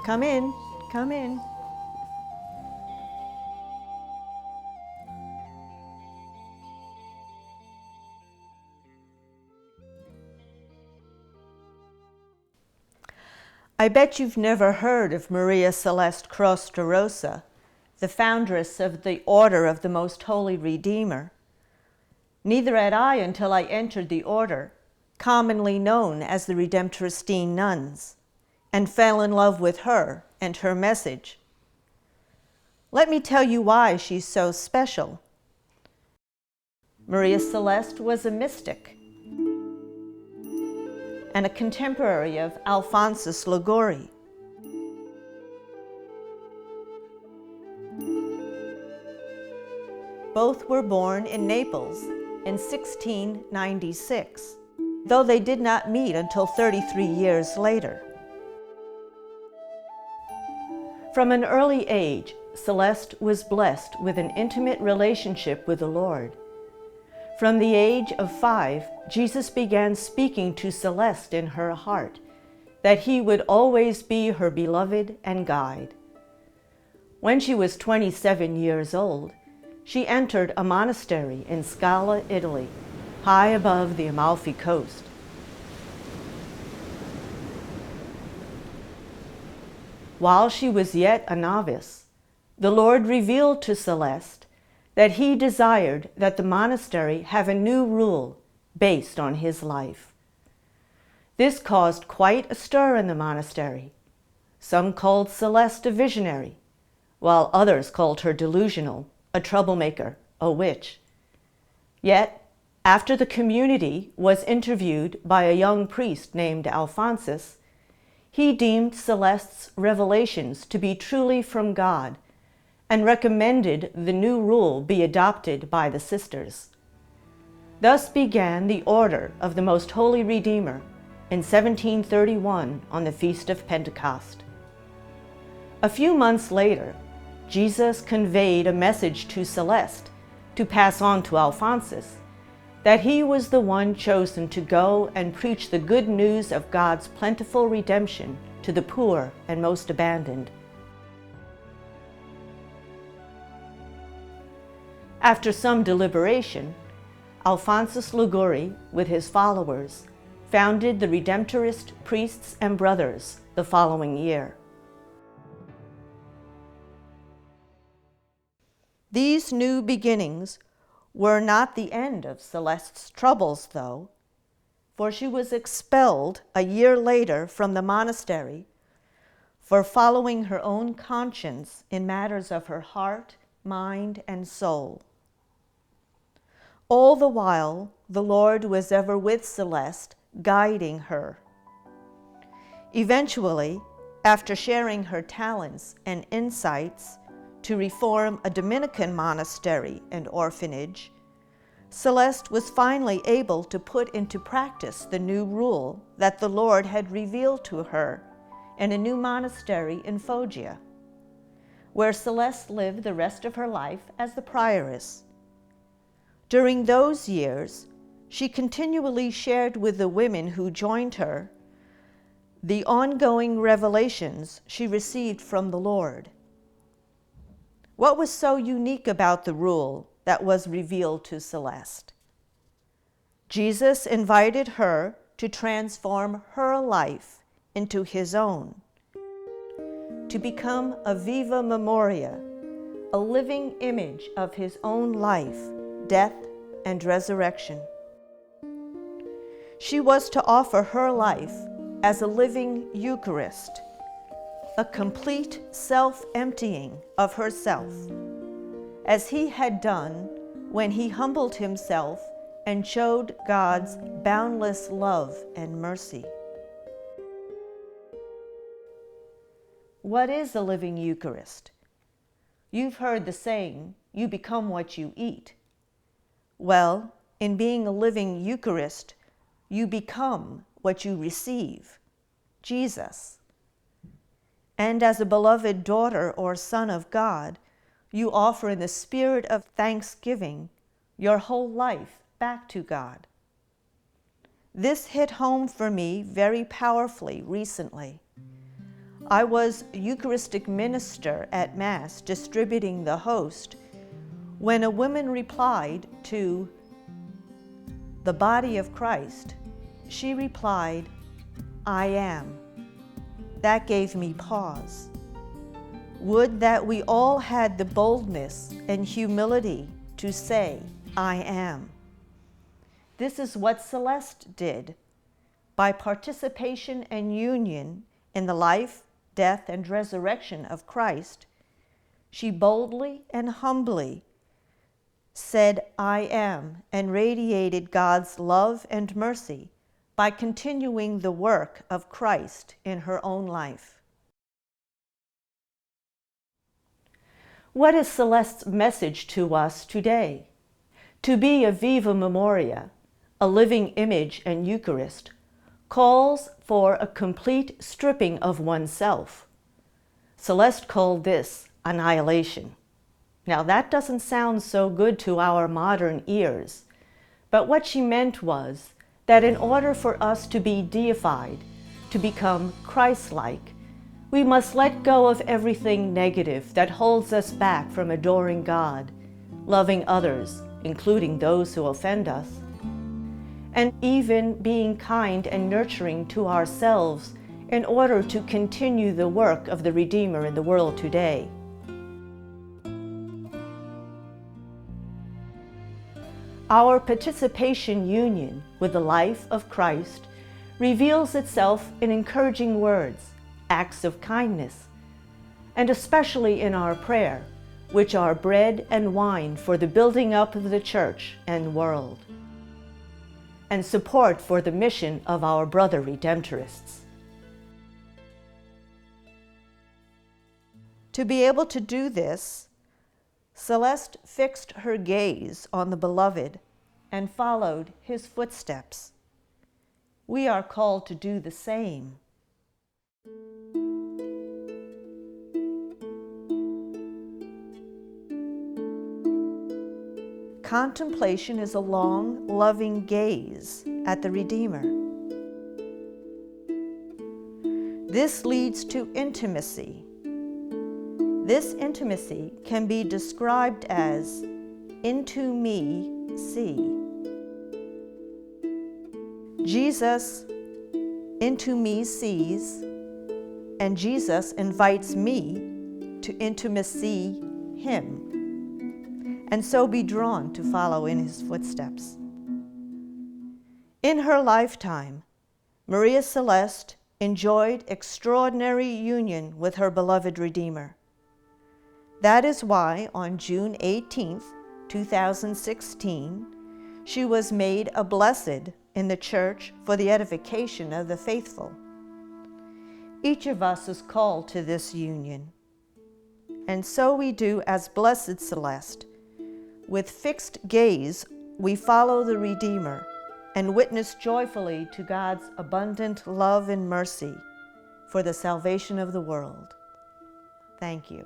Come in, come in. I bet you've never heard of Maria Celeste Crostarosa, the foundress of the Order of the Most Holy Redeemer. Neither had I until I entered the order, commonly known as the Redemptoristine nuns, and fell in love with her and her message. Let me tell you why she's so special. Maria Celeste was a mystic and a contemporary of Alphonsus Liguori. Both were born in Naples in 1696, though they did not meet until 33 years later. From an early age, Celeste was blessed with an intimate relationship with the Lord. From the age of 5, Jesus began speaking to Celeste in her heart that he would always be her beloved and guide. When she was 27 years old, she entered a monastery in Scala, Italy, high above the Amalfi Coast. While she was yet a novice, the Lord revealed to Celeste that he desired that the monastery have a new rule based on his life. This caused quite a stir in the monastery. Some called Celeste a visionary, while others called her delusional, a troublemaker, a witch. Yet, after the community was interviewed by a young priest named Alphonsus, he deemed Celeste's revelations to be truly from God and recommended the new rule be adopted by the sisters. Thus began the Order of the Most Holy Redeemer in 1731 on the Feast of Pentecost. A few months later, Jesus conveyed a message to Celeste to pass on to Alphonsus that he was the one chosen to go and preach the good news of God's plentiful redemption to the poor and most abandoned. After some deliberation, Alphonsus Liguori, with his followers, founded the Redemptorist Priests and Brothers the following year. These new beginnings were not the end of Celeste's troubles, though, for she was expelled a year later from the monastery for following her own conscience in matters of her heart, mind, and soul. All the while, the Lord was ever with Celeste, guiding her. Eventually, after sharing her talents and insights to reform a Dominican monastery and orphanage, Celeste was finally able to put into practice the new rule that the Lord had revealed to her in a new monastery in Foggia, where Celeste lived the rest of her life as the prioress. During those years, she continually shared with the women who joined her the ongoing revelations she received from the Lord. What was so unique about the rule that was revealed to Celeste? Jesus invited her to transform her life into his own, to become a viva memoria, a living image of his own life, death, and resurrection. She was to offer her life as a living Eucharist, a complete self-emptying of herself, as he had done when he humbled himself and showed God's boundless love and mercy. What is a living Eucharist? You've heard the saying, you become what you eat. Well, in being a living Eucharist, you become what you receive, Jesus. And as a beloved daughter or son of God, you offer in the spirit of thanksgiving your whole life back to God. This hit home for me very powerfully recently. I was Eucharistic minister at Mass distributing the host when a woman replied to the body of Christ. She replied, "I am." That gave me pause. Would that we all had the boldness and humility to say, "I am." This is what Celeste did. By participation and union in the life, death, and resurrection of Christ, she boldly and humbly said, "I am," and radiated God's love and mercy by continuing the work of Christ in her own life. What is Celeste's message to us today? To be a viva memoria, a living image and Eucharist, calls for a complete stripping of oneself. Celeste called this annihilation. Now that doesn't sound so good to our modern ears, but what she meant was that in order for us to be deified, to become Christ-like, we must let go of everything negative that holds us back from adoring God, loving others, including those who offend us, and even being kind and nurturing to ourselves in order to continue the work of the Redeemer in the world today. Our participation union with the life of Christ reveals itself in encouraging words, acts of kindness, and especially in our prayer, which are bread and wine for the building up of the Church and world, and support for the mission of our brother Redemptorists. To be able to do this, Celeste fixed her gaze on the Beloved and followed his footsteps. We are called to do the same. Contemplation is a long, loving gaze at the Redeemer. This leads to intimacy. This intimacy can be described as into me see. Jesus into me sees, and Jesus invites me to intimacy him, and so be drawn to follow in his footsteps. In her lifetime, Maria Celeste enjoyed extraordinary union with her beloved Redeemer. That is why on June 18, 2016, she was made a blessed in the Church for the edification of the faithful. Each of us is called to this union, and so we do as Blessed Celeste. With fixed gaze, we follow the Redeemer and witness joyfully to God's abundant love and mercy for the salvation of the world. Thank you.